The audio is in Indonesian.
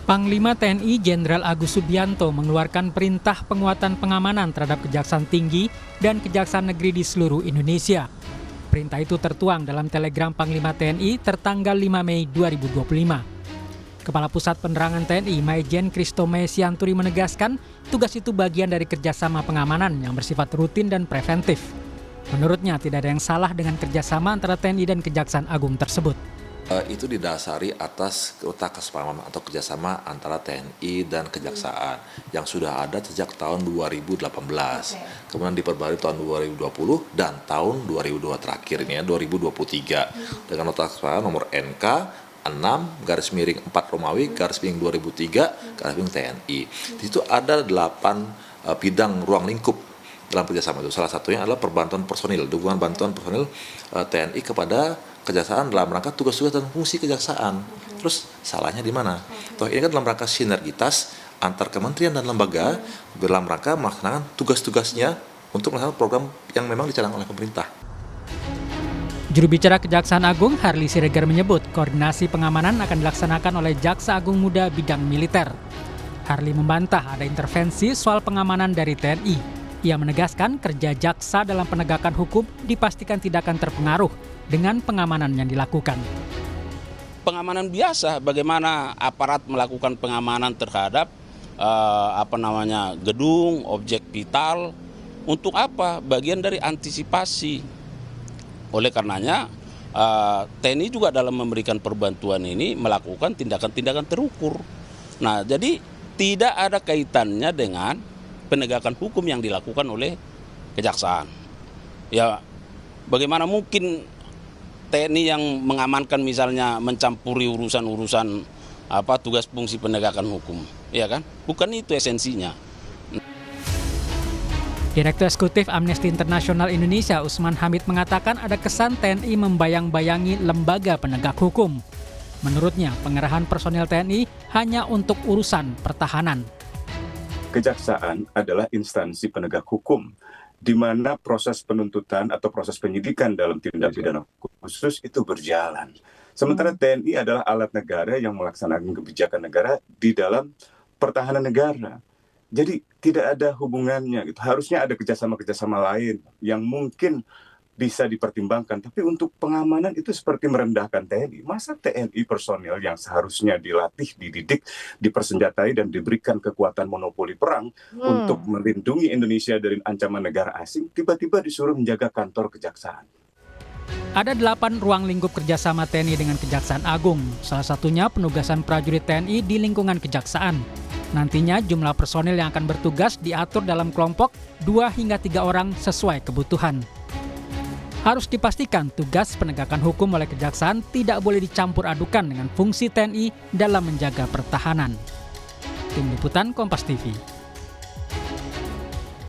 Panglima TNI Jenderal Agus Subianto mengeluarkan perintah penguatan pengamanan terhadap Kejaksaan Tinggi dan Kejaksaan Negeri di seluruh Indonesia. Perintah itu tertuang dalam telegram Panglima TNI tertanggal 5 Mei 2025. Kepala Pusat Penerangan TNI Maijen Kristome Sianturi menegaskan tugas itu bagian dari kerjasama pengamanan yang bersifat rutin dan preventif. Menurutnya tidak ada yang salah dengan kerjasama antara TNI dan Kejaksaan Agung tersebut. Itu didasari atas kesepahaman atau kerjasama antara TNI dan Kejaksaan yang sudah ada sejak tahun 2018. Kemudian diperbarui tahun 2020 dan tahun 2002 terakhir ini ya 2023 dengan nota kesepakatan nomor NK 6/4 Romawi /2003 TNI. Di situ ada 8 bidang ruang lingkup dalam kerjasama itu. Salah satunya adalah perbantuan personil, dukungan bantuan personil TNI kepada Kejaksaan dalam rangka tugas-tugas dan fungsi kejaksaan. Terus salahnya di mana? Toh ini kan dalam rangka sinergitas antar kementerian dan lembaga dalam rangka melaksanakan tugas-tugasnya untuk melaksanakan program yang memang dicanangkan oleh pemerintah. Juru bicara Kejaksaan Agung Harli Siregar menyebut koordinasi pengamanan akan dilaksanakan oleh Jaksa Agung Muda bidang militer. Harli membantah ada intervensi soal pengamanan dari TNI. Ia menegaskan kerja jaksa dalam penegakan hukum dipastikan tidak akan terpengaruh dengan pengamanan yang dilakukan. Pengamanan biasa, bagaimana aparat melakukan pengamanan terhadap gedung, objek vital, untuk apa? Bagian dari antisipasi. Oleh karenanya, TNI juga dalam memberikan perbantuan ini melakukan tindakan-tindakan terukur. Nah, jadi tidak ada kaitannya dengan penegakan hukum yang dilakukan oleh Kejaksaan. Ya, bagaimana mungkin TNI yang mengamankan misalnya mencampuri urusan-urusan tugas fungsi penegakan hukum, ya kan? Bukan itu esensinya. Direktur Eksekutif Amnesty International Indonesia Usman Hamid mengatakan ada kesan TNI membayang-bayangi lembaga penegak hukum. Menurutnya, pengerahan personel TNI hanya untuk urusan pertahanan. Kejaksaan adalah instansi penegak hukum, di mana proses penuntutan atau proses penyidikan dalam tindak pidana khusus itu berjalan. Sementara TNI adalah alat negara yang melaksanakan kebijakan negara di dalam pertahanan negara. Jadi tidak ada hubungannya. Harusnya ada kerjasama-kerjasama lain yang mungkin bisa dipertimbangkan. Tapi untuk pengamanan itu seperti merendahkan TNI. Masa TNI personil yang seharusnya dilatih, dididik, dipersenjatai dan diberikan kekuatan monopoli perang untuk melindungi Indonesia dari ancaman negara asing, tiba-tiba disuruh menjaga kantor kejaksaan. Ada 8 ruang lingkup kerjasama TNI dengan Kejaksaan Agung. Salah satunya penugasan prajurit TNI di lingkungan kejaksaan. Nantinya jumlah personil yang akan bertugas diatur dalam kelompok 2 hingga 3 orang sesuai kebutuhan. Harus dipastikan tugas penegakan hukum oleh Kejaksaan tidak boleh dicampur adukan dengan fungsi TNI dalam menjaga pertahanan. Tim Liputan Kompas TV.